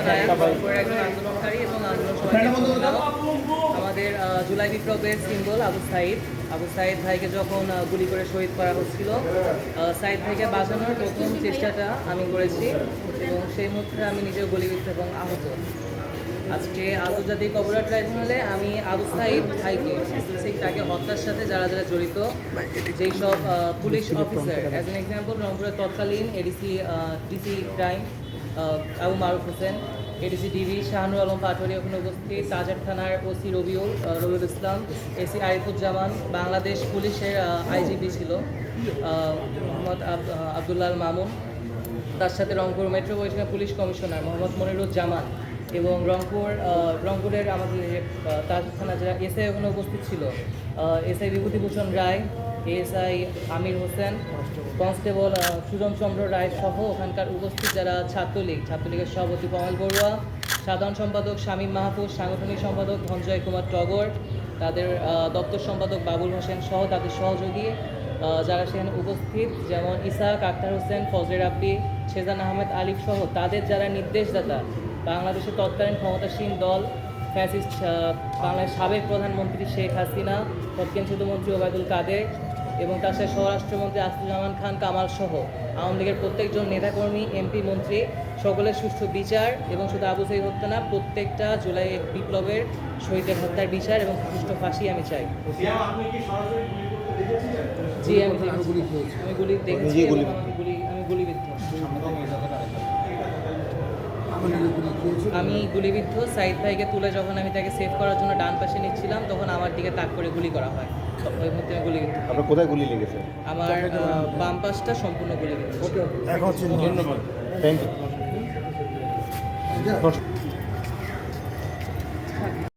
নায়ক, রংপুরের একজন আন্দোলনকারী এবং আন্দোলন সমাজের পরিচালক। আমাদের জুলাই বিপ্লবের সিম্বল আবু সাইদ। আবু সাইদ ভাইকে যখন গুলি করে শহীদ করা হচ্ছিল, সাইদ ভাইকে বাঁচানোর প্রথম চেষ্টাটা আমি করেছি এবং সেই মুহূর্তে আমি নিজেও গুলিবিদ্ধ এবং আহত। আজকে আন্তর্জাতিক অপরাধ ট্রাইব্যুনালে আমি আবু সাইদ ভাইকে তাকে হত্যার সাথে যারা যারা জড়িত, যেই সব police officer, as an example রংপুরের তৎকালীন ডিসি ক্রাইম আবু মারুফ হোসেন, এডিসি ডিবি শাহানুর আলম পাটোয়ারি ওখানে উপস্থিত, তাজার থানার ওসি রবিউল ইসলাম, এসি আরিফুজ্জামান, বাংলাদেশ পুলিশের আইজিপি ছিল মোহাম্মদ আবদুল্লাহ মামুন, তার সাথে Rangpur metropolitan police commissioner Mohammad Moniruzzaman এবং রংপুরের আমাদের তাজার থানা যারা এসআই ওখানে উপস্থিত ছিল, এসআই বিভূতিভূষণ রায়, এএসআই আমির হোসেন, কনস্টেবল সুজন চন্দ্র রায় সহ ওখানকার উপস্থিত যারা ছাত্রলীগের সভাপতি কমল বড়ুয়া, সাধারণ সম্পাদক শামীম মাহফুজ, সাংগঠনিক সম্পাদক ধনঞ্জয় কুমার টগর, তাদের দপ্তর সম্পাদক বাবুল হোসেন সহ তাদের সহযোগী যারা সেখানে উপস্থিত, যেমন ইসাক আক্তার হোসেন, ফজলে রাব্বি, সেজান আহমেদ আলিফ সহ তাদের যারা নির্দেশদাতা, বাংলাদেশের তৎকালীন ক্ষমতাসীন দল ফ্যাসিস্ট বাংলাদেশের সাবেক প্রধানমন্ত্রী শেখ হাসিনা, তৎকালীন সেতুমন্ত্রী ওবায়দুল কাদের এবং তার সাথে স্বরাষ্ট্রমন্ত্রী আসাদুজ্জামান খান কামাল সহ আওয়ামী লীগের প্রত্যেকজন নেতাকর্মী, এমপি, মন্ত্রী সকলের সুষ্ঠু বিচার এবং শুধু আবু সাইদ হত্যা না, প্রত্যেকটা জুলাই বিপ্লবের শহীদের হত্যার বিচার এবং সুষ্ঠু ফাঁসি আমি চাই। জি, আমি গুলি দেখেছি, আমি গুলিবিদ্ধ। আমি গুলিবিদ্ধ। সাইদ ভাইকে তুলে যখন আমি তাকে সেভ করার জন্য ডান পাশে নিচ্ছিলাম, তখন আমার দিকে তাক করে গুলি করা হয়। ওই মুহূর্তে আমি গুলিবিদ্ধ। আপনার কোথায় গুলি লেগেছে? আমার বাম পাশটা সম্পূর্ণ গুলিবিদ্ধ। ধন্যবাদ, থ্যাংক ইউ।